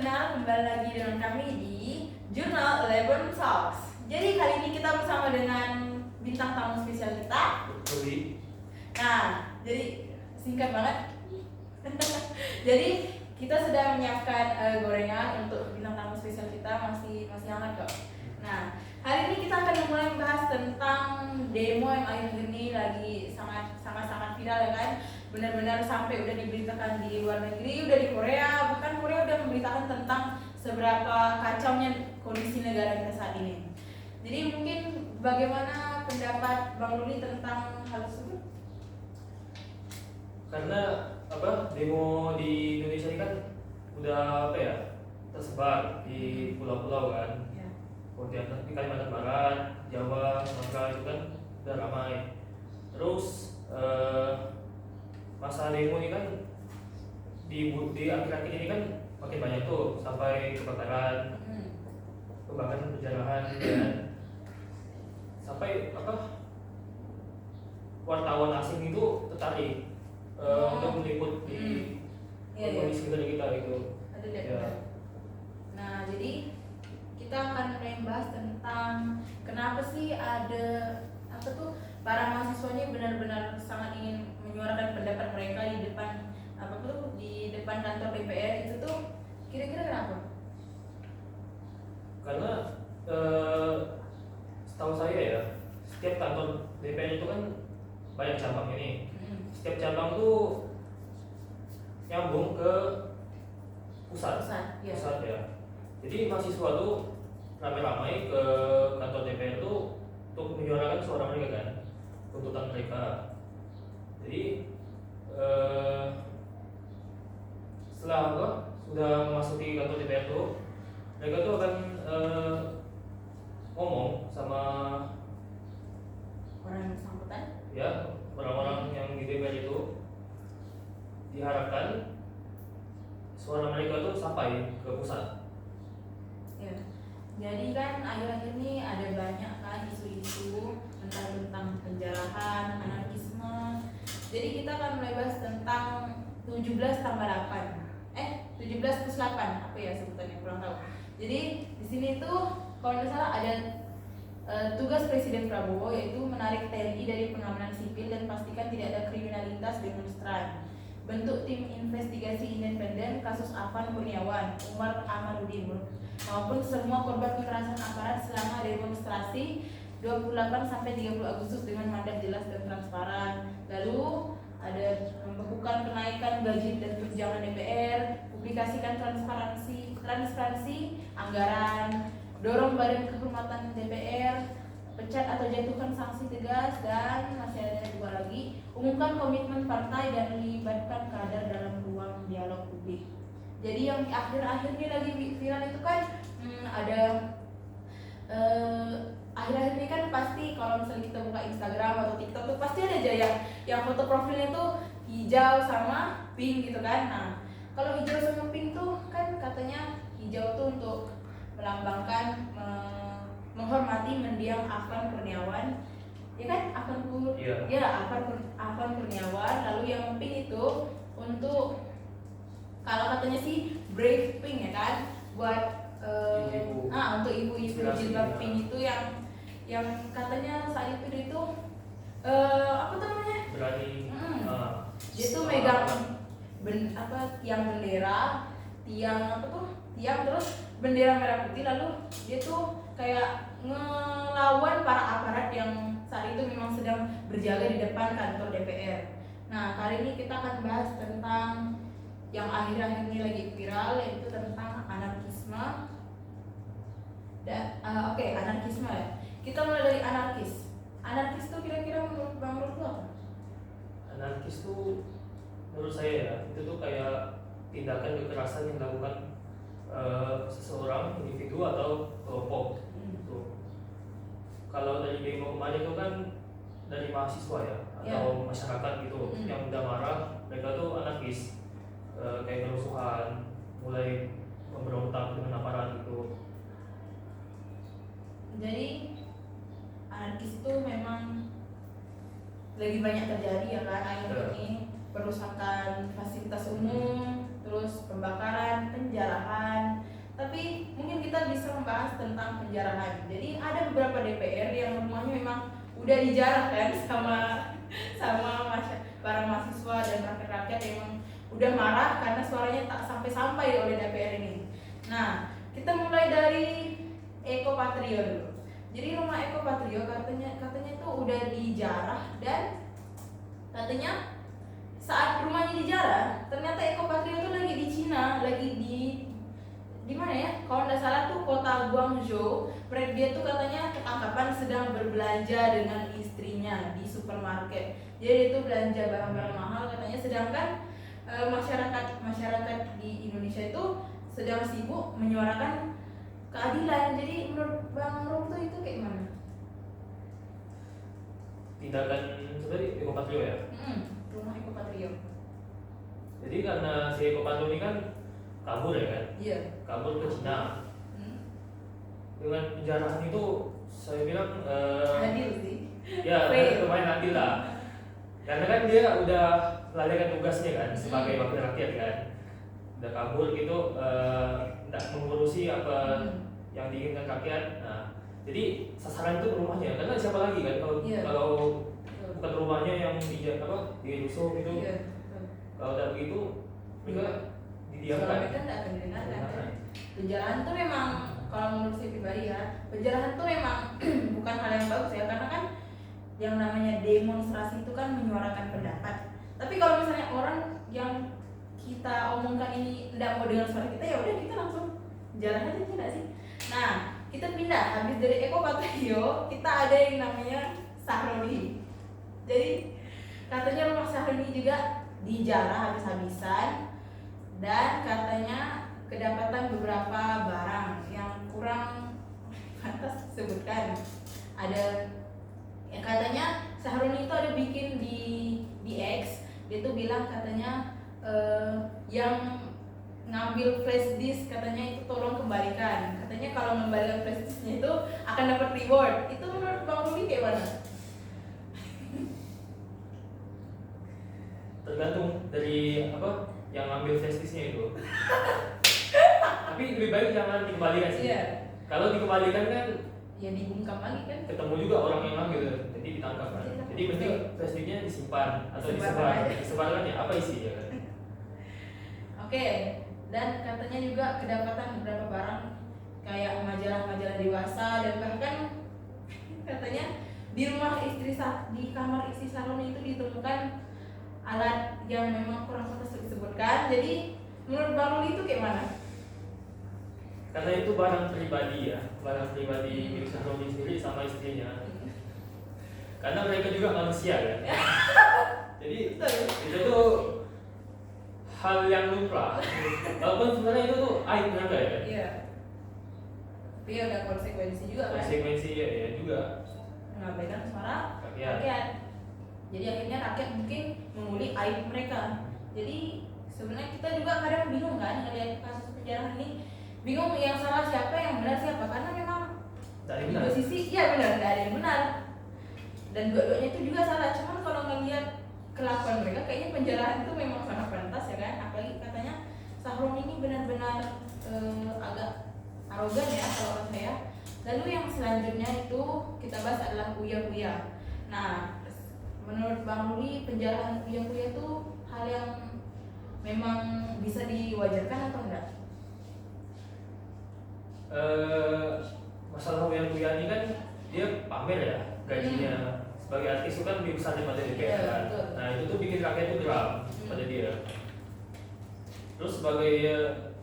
pendengar, kembali lagi dengan kami di Jurnal 11 Talks. Jadi kali ini kita bersama dengan bintang tamu spesial kita, Rudi. Nah, jadi singkat banget. Jadi kita sudah menyiapkan gorengan untuk bintang tamu spesial kita, masih hangat kok. Nah, hari ini kita akan mulai membahas tentang demo yang akhir-akhir ini lagi sangat viral ya kan. Benar-benar sampai udah diberitakan di luar negeri, udah di Korea, bahkan Korea udah memberitakan tentang seberapa kacaunya kondisi negara kita saat ini. Jadi mungkin bagaimana pendapat Bang Ruli tentang hal tersebut? Karena demo di Indonesia ini kan udah tersebar di pulau-pulau kan. Ya. Pontianak di Kalimantan Barat, Jawa, Sumatera itu kan udah ramai. Terus masa demo ini kan di akhir-akhir ini kan makin banyak tuh, sampai kebakaran penjarahan dan sampai wartawan asing itu tertarik untuk meliput di kondisi negara kita gitu. Ada deh. Ya. Nah, jadi kita akan mulai membahas tentang kenapa sih ada para mahasiswanya benar-benar sangat ingin menyuarakan pendapat mereka di depan di depan kantor DPR itu tuh kira-kira kenapa? Karena setahu saya ya, setiap kantor DPR itu kan banyak cabang ini. Setiap cabang tuh nyambung ke pusat Ya. ya. Jadi mahasiswa tuh ramai-ramai ke kantor DPR tuh untuk menyuarakan suara mereka kan, tuntutan mereka. Jadi setelah sudah memasuki kantor DPR tuh, mereka tuh akan ngomong sama Orang yang bersangkutan? ya orang-orang yang di DPR itu. Diharapkan suara mereka tuh sampai ke pusat. Ya. Jadi kan akhir-akhir ini ada banyak kan isu-isu tentang penjarahan, anarkisme. Jadi kita akan mulai bahas tentang 17 tambah 8. 17 plus 8 apa ya sebutannya, kurang tahu. Jadi di sini tuh kalau nggak salah ada tugas Presiden Prabowo, yaitu menarik TNI dari pengamanan sipil dan pastikan tidak ada kriminalitas demonstran. Bentuk tim investigasi independen kasus Afan Kurniawan, Umar Amarudin maupun semua korban kekerasan aparat selama demonstrasi 28 sampai 30 Agustus dengan mandat jelas dan transparan. Lalu ada membekukan kenaikan gaji dan tunjangan DPR, publikasikan transparansi anggaran, dorong badan kehormatan DPR, pecat atau jatuhkan sanksi tegas, dan masih ada dua lagi, umumkan komitmen partai dan libatkan kader dalam ruang dialog publik. Jadi yang akhir-akhir ini lagi viral itu kan ada akhir-akhir ini kan pasti kalau misalnya kita buka Instagram atau TikTok tuh pasti ada aja yang foto profilnya tuh hijau sama pink gitu kan. Nah, kalau hijau sama pink tuh kan katanya hijau tuh untuk melambangkan menghormati mendiang Afan Kurniawan, ya kan? Afan Kurniawan. Lalu yang pink itu untuk, kalau katanya sih brave pink ya kan, buat untuk ibu-ibu jilbab pink itu yang katanya saat itu apa tuh namanya? Berani. Dia tuh megang tiang bendera, tiang terus bendera merah putih, lalu dia tuh kayak ngelawan para aparat yang saat itu memang sedang berjaga di depan kantor DPR. Nah, kali ini kita akan bahas tentang yang akhir-akhir ini lagi viral, yaitu tentang anarkisme. Anarkisme ya. Kita mulai dari anarkis. Anarkis tuh kira-kira menurut Bang Rul apa? Anarkis tuh menurut saya ya, itu tuh kayak tindakan kekerasan yang dilakukan seseorang, individu atau kelompok. Gitu. Kalau dari demo kemarin itu kan dari mahasiswa ya, atau masyarakat gitu yang udah marah, mereka tuh anarkis, kayak kerusuhan, mulai memberontak dengan aparat gitu. Jadi anarkis itu memang lagi banyak terjadi ya kan akhir-akhir ini, perusakan fasilitas umum, terus pembakaran, penjarahan, Tapi mungkin kita bisa membahas tentang penjarahan. Jadi ada beberapa DPR yang rumahnya memang udah dijarah kan sama para mahasiswa dan rakyat-rakyat yang memang udah marah karena suaranya tak sampai-sampai oleh DPR ini. Nah, kita mulai dari Eko Patrio dulu. Jadi rumah Eko Patrio katanya itu udah dijarah, dan katanya saat rumahnya dijarah ternyata Eko Patrio itu lagi di Cina, lagi di mana ya? Kalau nggak salah tuh kota Guangzhou. Dia tuh katanya ketangkapan sedang berbelanja dengan istrinya di supermarket. Jadi itu belanja barang-barang mahal katanya, sedangkan masyarakat di Indonesia itu sedang sibuk menyuarakan keadilan. Jadi menurut Bang Rom tuh itu kayak mana? Tindakan seperti Eko Patrio ya. Rumah Eko Patrio. Jadi karena si Eko Patrio ini kan kabur ya kan, Iya. kabur ke Cina. Dengan penjarahan itu saya bilang Adil sih. ya lumayan adil lah. Karena kan dia udah melalaikan tugasnya kan sebagai wakil rakyat kan, udah kabur gitu, tidak mengurusi apa yang diinginkan rakyat. Nah, jadi sasaran itu rumahnya, karena siapa lagi kan kalau bukan rumahnya yang dirusuh gitu. Kalau udah begitu mereka didiamkan. Mereka tidak akan didengarkan. Penjarahan tuh memang, kalau menurut saya pribadi ya, penjarahan tuh memang bukan hal yang bagus ya, karena kan yang namanya demonstrasi itu kan menyuarakan pendapat. Tapi kalau misalnya orang yang kita omongkan ini tidak mau dengar suara kita, ya udah kita langsung jalan aja, tidak sih? Nah, kita pindah, habis dari Eko Patrio kita ada yang namanya Sahroni. Jadi katanya rumah Sahroni juga dijarah habis-habisan, dan katanya kedapatan beberapa barang yang kurang pantas disebutkan. Ada yang katanya Sahroni itu ada bikin di X, dia tuh bilang katanya yang ngambil flash disk katanya itu tolong kembalikan. Katanya kalau mengembalikan flash disknya itu akan dapat reward. Itu menurut Bang Rumi kayak mana? Tergantung dari apa yang ngambil flash disknya itu. Tapi lebih baik jangan dikembalikan sih. Iya. Kalau dikembalikan kan Ya dibungkam lagi kan. ketemu juga orang yang ngambil, jadi ditangkap kan. Jadi mesti flash disknya disimpan atau disebarkan ya, apa isinya kan. Oke, dan katanya juga kedapatan beberapa barang kayak majalah-majalah dewasa, dan bahkan katanya di rumah di kamar istri Sahroni itu ditemukan alat yang memang kurang pantas disebutkan. Jadi menurut Bang Ruli itu kayak mana? Karena itu barang pribadi ya, barang pribadi milik Sahroni sendiri sama istrinya. Karena mereka juga manusia kan. Jadi itu tuh hal yang lumrah. Walaupun sebenarnya itu tuh aib mereka ya. Iya. Tapi ada konsekuensi juga kan. Konsekuensi ya juga. Mengabaikan suara Rakyat. rakyat. Jadi akhirnya rakyat mungkin mengulik aib mereka. Jadi sebenarnya kita juga kadang bingung kan ngelihat kasus penjarahan ini. Bingung yang salah siapa, yang benar siapa, karena memang Dari di benar. dua sisi ya benar, tidak ada yang benar. Dan dua-duanya itu juga salah. Cuman kalau ngelihat kelakuan mereka, kayaknya penjarahan itu memang sangat pantas ya kan. Apalagi katanya Sahroni ini benar-benar agak arogan ya kalau kata saya. Lalu yang selanjutnya itu kita bahas adalah Uya-Uya. Nah, menurut Bang Ruli, penjarahan Uya-Uya itu hal yang memang bisa diwajarkan atau enggak? Masalah Uya ini kan dia pamer ya gajinya. Sebagai artis itu kan lebih besar daripada DPR kan. Betul. Nah itu tuh bikin rakyat tuh geram pada dia. Terus sebagai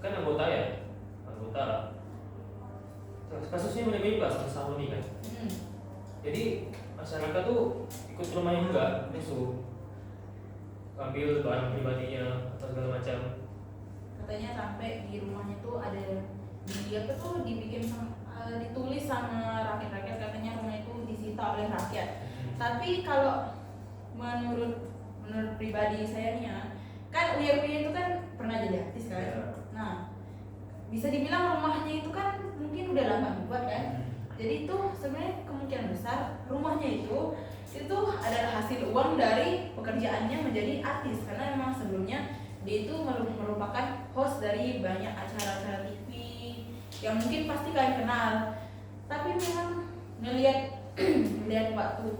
kan anggota kasusnya mirip-mirip sama Sahroni kan. Jadi masyarakat tuh ikut rumahnya juga, musuh, ambil barang pribadinya atau segala macam. Katanya sampai di rumahnya tuh ada ditulis sama rakyat-rakyat, katanya rumah itu disita oleh rakyat. Tapi kalau menurut pribadi saya nih ya, kan Uya-Uya itu kan pernah jadi artis kan. Ya. Nah, bisa dibilang rumahnya itu kan mungkin udah lama dibuat kan. Jadi itu sebenarnya kemungkinan besar rumahnya itu adalah hasil uang dari pekerjaannya menjadi artis, karena memang sebelumnya dia itu merupakan host dari banyak acara-acara TV yang mungkin pasti kalian kenal. Tapi memang ngelihat waktu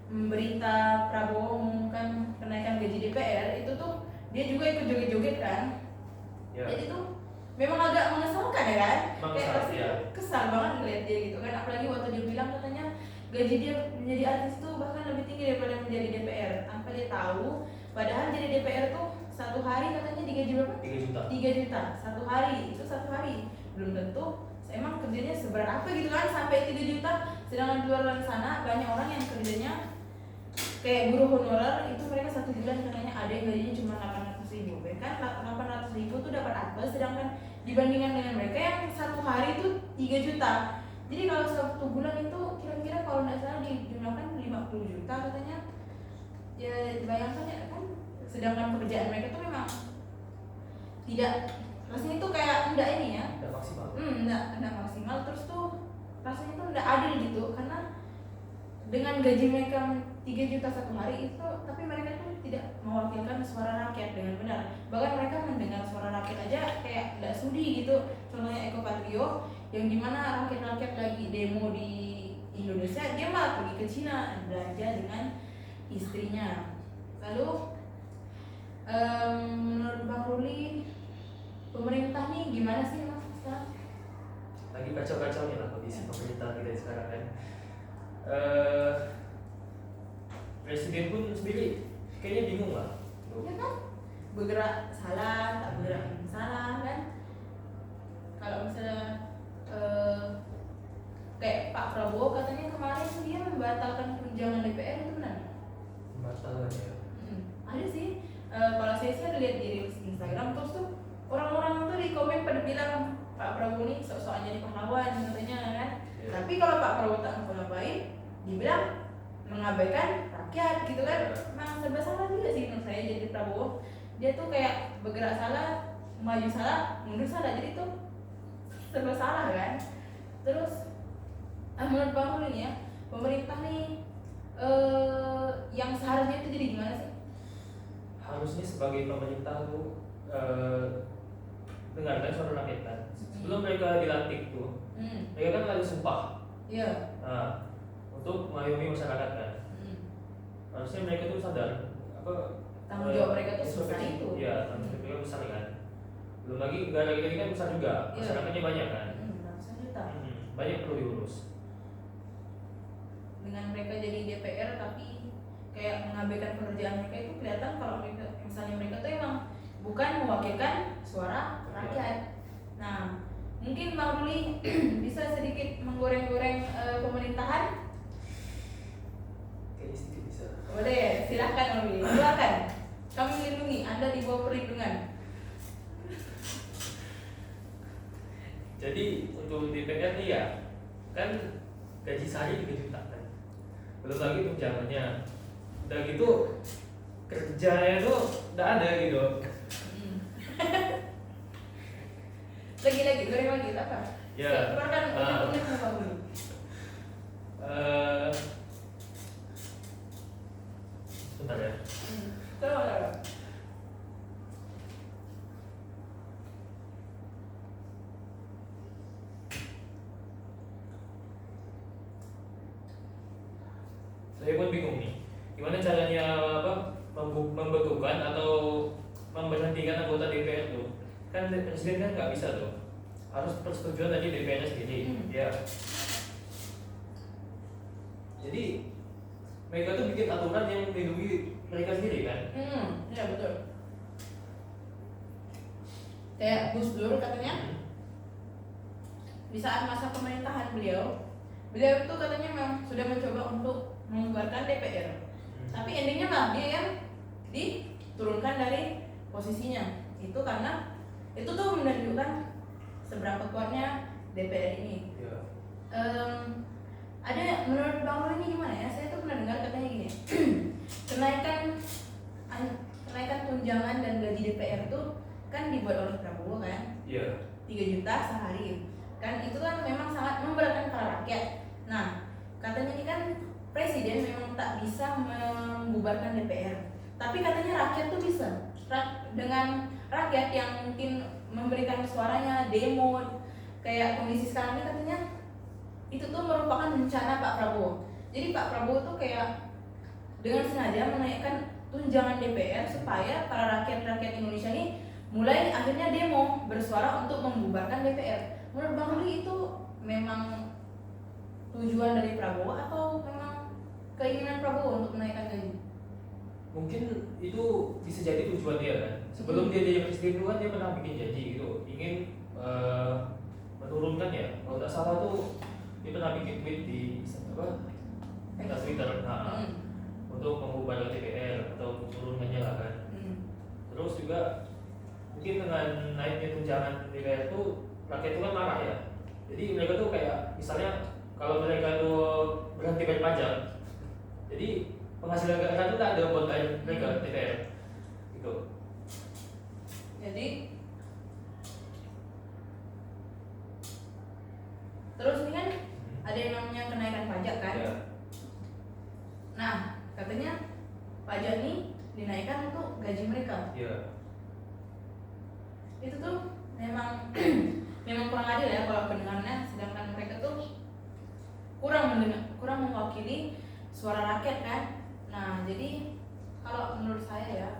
berita Prabowo mengumumkan kenaikan gaji DPR itu tuh dia juga ikut joget-joget kan. Ya. Jadi tuh memang agak mengesalkan ya kan. Kayak pasti ya. kesal banget ngeliat dia gitu kan. Apalagi waktu dia bilang katanya gaji dia menjadi artis tuh bahkan lebih tinggi daripada menjadi DPR. Tanpa dia tahu, padahal jadi DPR tuh satu hari katanya digaji berapa? 3 juta. 3 juta satu hari. Itu satu hari. Belum tentu emang kerjanya seberat apa gitu kan sampai 3 juta. Sedangkan di luar sana banyak orang yang kerjanya kayak guru honorer itu mereka satu bulan katanya ada yang gajinya cuma 800.000 kan 800.000 tuh dapat apa, sedangkan dibandingkan dengan mereka yang satu hari itu 3 juta. Jadi kalau satu bulan itu kira-kira kalau nggak salah dijumlahkan 50 juta katanya. Ya bayangkan ya kan, sedangkan pekerjaan mereka tuh memang tidak, rasanya tuh kayak enggak ini ya, Udah maksimal. enggak maksimal. Terus tuh rasanya tuh enggak adil gitu, karena dengan gaji mereka 3 juta satu hari itu, tapi mereka tuh tidak mewakilkan suara rakyat dengan benar. Bahkan mereka mendengar suara rakyat aja kayak enggak sudi gitu. Contohnya Eko Patrio yang dimana rakyat-rakyat lagi demo di Indonesia, dia malah pergi ke Cina belanja dengan istrinya. Lalu menurut Bang Ruli, pemerintah nih gimana sih Mas sekarang? Lagi kacau-kacaunya lah kondisi pemerintah kita sekarang kan. Presiden pun sendiri kayaknya bingung lah. Ya kan? Bergerak salah, tak bergerak salah kan? Kalau misalnya kayak Pak Prabowo katanya kemarin dia membatalkan tunjangan DPR, itu benar? Masalah ya. Ada sih. Kalau saya sih ada lihat di reels Instagram, terus tuh orang-orang tuh di komen pada bilang Pak Prabowo nih sok-sokan jadi pahlawan katanya kan. Ya. Tapi kalau Pak Prabowo tak ngapa-ngapain, dibilang mengabaikan rakyat gitu kan. Memang serba salah juga sih menurut saya jadi Prabowo. Dia tuh kayak bergerak salah, maju salah, mundur salah, jadi tuh serba salah kan. Terus menurut Bang Ruli ya, pemerintah nih yang seharusnya itu jadi gimana sih? Harusnya sebagai pemerintah tuh dengarkan suara rakyat kan. Sebelum mereka dilantik tuh, mereka kan harus sumpah. Iya. Nah, untuk mengayomi masyarakat kan. Harusnya mereka tuh sadar apa Tanggung jawab mereka tuh sebesar introspeksi. itu. Iya, tanggung jawab mereka besar kan. Belum lagi negara kita ini kan besar juga, Iya. masyarakatnya banyak kan. Ratusan juta. Banyak perlu diurus. Dengan mereka jadi DPR tapi kayak mengabaikan pekerjaan mereka, itu kelihatan kalau mereka misalnya mereka tuh emang bukan mewakilkan suara rakyat. Nah, mungkin Bang Ruli bisa sedikit menggoreng-goreng pemerintahan. Kayaknya sedikit bisa. Boleh, silahkan Bang Ruli, silakan. Kami melindungi, Anda di bawah perlindungan. Jadi untuk DPR nih ya, kan gaji sehari 3 juta kan. Belum lagi tunjangannya. Udah gitu kerjanya tuh udah ada gitu. Lagi-lagi, goreng lagi, apa? Ya. Keluarkan unek-unek Bang Ruli. Sebentar ya. Coba. Saya pun bingung nih, gimana caranya apa membekukan atau memberhentikan anggota DPR tuh? Kan presiden kan nggak bisa tuh, harus persetujuan dari DPR sendiri, ya. Jadi mereka tuh bikin aturan yang melindungi mereka sendiri kan? Ya betul. Kayak Gus Dur katanya di saat masa pemerintahan beliau itu katanya memang sudah mencoba untuk membubarkan DPR. Tapi endingnya malah dia yang diturunkan dari posisinya. Itu karena itu tuh menunjukkan seberapa kuatnya DPR ini. Ya. Ada menurut Bang Ruli ini gimana ya? Saya tuh pernah dengar katanya gini. kenaikan tunjangan dan gaji DPR tuh kan dibuat oleh Prabowo kan? Iya. 3 juta sehari. Kan itu kan memang sangat memberatkan para rakyat. Nah, katanya ini kan presiden memang tak bisa membubarkan DPR. Tapi katanya rakyat tuh bisa. Dengan rakyat yang mungkin memberikan suaranya, demo, kayak kondisi sekarang ini katanya itu tuh merupakan rencana Pak Prabowo. Jadi Pak Prabowo tuh kayak dengan sengaja menaikkan tunjangan DPR supaya para rakyat-rakyat Indonesia ini mulai akhirnya demo bersuara untuk membubarkan DPR. Menurut Bang Ruli itu memang tujuan dari Prabowo atau memang keinginan Prabowo untuk menaikkan gaji? Mungkin itu bisa jadi tujuan dia kan. Sebelum dia jadi presiden dulu kan dia pernah bikin janji gitu, ingin menurunkan ya. Kalau tak salah tuh dia pernah bikin tweet di Twitter, untuk membubarkan DPR atau menurunkannya lah kan. Terus juga mungkin dengan naiknya tunjangan DPR itu rakyat itu kan marah ya. Jadi mereka tuh kayak misalnya kalau mereka tuh berhenti bayar pajak, jadi penghasilan negara itu tak ada buat bayar mereka DPR gitu. Jadi terus ini kan ada yang namanya kenaikan pajak kan? Ya. Nah, katanya pajak ini dinaikkan untuk gaji mereka. Iya. Itu tuh memang memang kurang adil ya kalau pendengarnya, sedangkan mereka tuh kurang mewakili suara rakyat kan. Nah, jadi kalau menurut saya ya,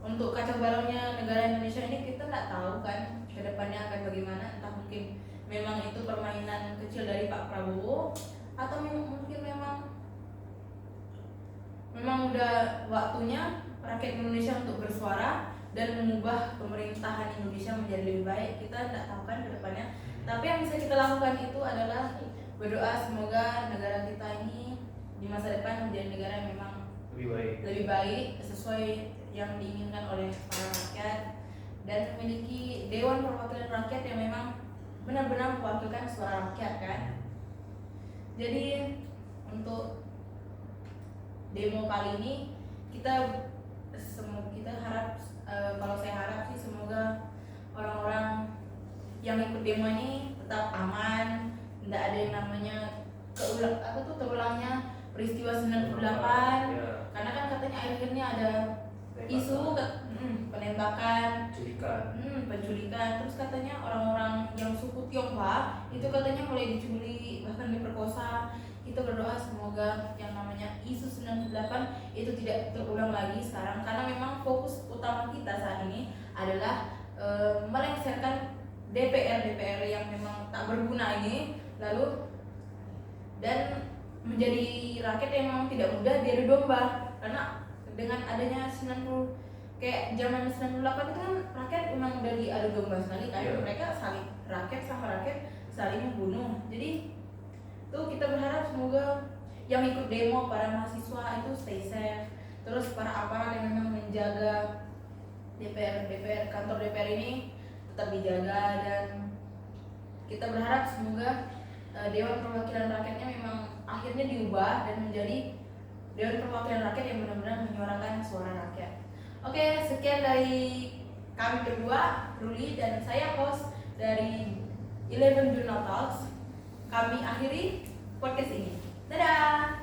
untuk kacau balaunya negara Indonesia ini kita nggak tahu kan kedepannya akan bagaimana. Entah mungkin memang itu permainan kecil dari Pak Prabowo, atau mungkin memang udah waktunya rakyat Indonesia untuk bersuara dan mengubah pemerintahan Indonesia menjadi lebih baik. Kita tidak tahu kan ke depannya. Tapi yang bisa kita lakukan itu adalah berdoa semoga negara kita ini di masa depan menjadi negara yang memang lebih baik sesuai yang diinginkan oleh para rakyat, dan memiliki Dewan Perwakilan Rakyat yang memang benar-benar mewakilkan suara rakyat kan. Jadi untuk demo kali ini kita harap, kalau saya harap sih semoga orang-orang yang ikut demo ini tetap aman, tidak ada yang namanya terulangnya peristiwa 98 ya. Karena kan katanya akhirnya ada isu penembakan, penculikan, terus katanya orang-orang yang suku Tionghoa itu katanya mulai diculik, bahkan diperkosa. Kita berdoa semoga yang namanya isu 98 itu tidak terulang lagi sekarang, karena memang fokus utama kita saat ini adalah melengsarkan DPR yang memang tak berguna ini, lalu dan menjadi rakyat yang memang tidak mudah diadu domba. Karena dengan adanya 90 kayak zaman 98 itu kan rakyat memang udah diadu domba sekali kan. Mereka rakyat sama rakyat saling membunuh. Jadi tuh kita berharap semoga yang ikut demo, para mahasiswa itu stay safe, terus para aparat yang memang menjaga kantor DPR ini tetap dijaga, dan kita berharap semoga Dewan Perwakilan Rakyatnya memang akhirnya diubah dan menjadi Dewan Perwakilan Rakyat yang benar-benar menyuarakan suara rakyat. Oke, sekian dari kami berdua, Ruli dan saya, host dari 11 Journal Talks. Kami akhiri podcast ini. Dadah!